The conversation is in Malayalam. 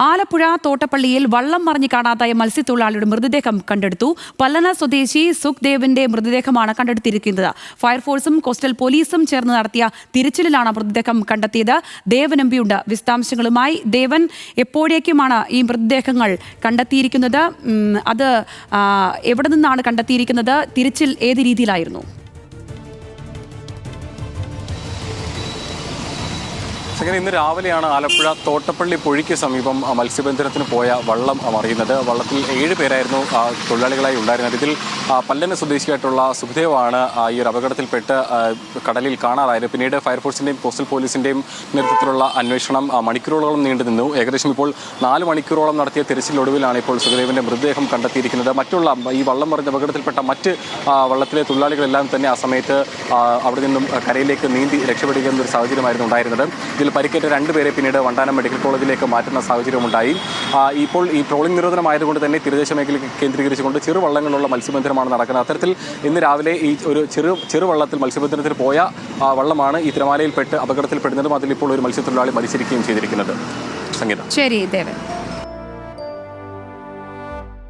ആലപ്പുഴ തോട്ടപ്പള്ളിയിൽ വള്ളം മറിഞ്ഞ് കാണാതായ മത്സ്യത്തൊഴിലാളിയുടെ മൃതദേഹം കണ്ടെടുത്തു. പല്ലന സ്വദേശി സുഖ്ദേവിന്റെ മൃതദേഹമാണ് കണ്ടെടുത്തിരിക്കുന്നത്. ഫയർഫോഴ്സും കോസ്റ്റൽ പോലീസും ചേർന്ന് നടത്തിയ തിരച്ചിലിലാണ് മൃതദേഹം കണ്ടെത്തിയത്. ദേവൻ എംപിയുണ്ട് വിശദാംശങ്ങളുമായി. ദേവൻ, എപ്പോഴേക്കുമാണ് ഈ മൃതദേഹങ്ങൾ കണ്ടെത്തിയിരിക്കുന്നത്? അത് എവിടെ നിന്നാണ് കണ്ടെത്തിയിരിക്കുന്നത്? തിരച്ചിൽ ഏത് രീതിയിലായിരുന്നു? ഇന്ന് രാവിലെയാണ് ആലപ്പുഴ തോട്ടപ്പള്ളി പുഴയ്ക്ക് സമീപം മത്സ്യബന്ധനത്തിന് പോയ വള്ളം മറിയുന്നത്. വള്ളത്തിൽ 7 പേരായിരുന്നു തൊഴിലാളികളായി ഉണ്ടായിരുന്നത്. ഇതിൽ പല്ലന സ്വദേശിയായിട്ടുള്ള സുഖ്ദേവാണ് ഈ ഒരു അപകടത്തിൽപ്പെട്ട് കടലിൽ കാണാതായത്. പിന്നീട് ഫയർഫോഴ്സിൻ്റെയും കോസ്റ്റൽ പോലീസിൻ്റെയും നേതൃത്വത്തിലുള്ള അന്വേഷണം മണിക്കൂറുകളോളം നീണ്ടു നിന്നു. ഏകദേശം ഇപ്പോൾ 4 മണിക്കൂറോളം നടത്തിയ തിരച്ചിലൊടുവിലാണ് ഇപ്പോൾ സുഖ്ദേവിൻ്റെ മൃതദേഹം കണ്ടെത്തിയിരിക്കുന്നത്. മറ്റുള്ള ഈ വള്ളം മറിഞ്ഞ അപകടത്തിൽപ്പെട്ട മറ്റ് വള്ളത്തിലെ തൊഴിലാളികളെല്ലാം തന്നെ ആ സമയത്ത് അവിടെ നിന്നും കരയിലേക്ക് നീന്തി രക്ഷപ്പെടുക എന്നൊരു സാഹചര്യമായിരുന്നു ഉണ്ടായിരുന്നത്. ഇതിൽ പരിക്കേറ്റ 2 പേരെ പിന്നീട് വണ്ടാനം മെഡിക്കൽ കോളേജിലേക്ക് മാറ്റുന്ന സാഹചര്യമുണ്ടായി. ഇപ്പോൾ ഈ ട്രോളിംഗ് നിരോധനമായതുകൊണ്ട് തന്നെ തീരദേശ മേഖല കേന്ദ്രീകരിച്ചുകൊണ്ട് ചെറുവള്ളങ്ങളിലുള്ള മത്സ്യബന്ധനമാണ് നടക്കുന്നത്. അത്തരത്തിൽ ഇന്ന് രാവിലെ ഈ ഒരു ചെറുവള്ളത്തിൽ മത്സ്യബന്ധനത്തിന് പോയ വള്ളമാണ് ഈ തിരമാലയിൽപ്പെട്ട് അപകടത്തിൽപ്പെടുന്നതും അതിലിപ്പോൾ ഒരു മത്സ്യത്തൊഴിലാളി മരിച്ചിരിക്കുകയും ചെയ്തിരിക്കുന്നത്. സംഗീത. ശരി ദേവൻ.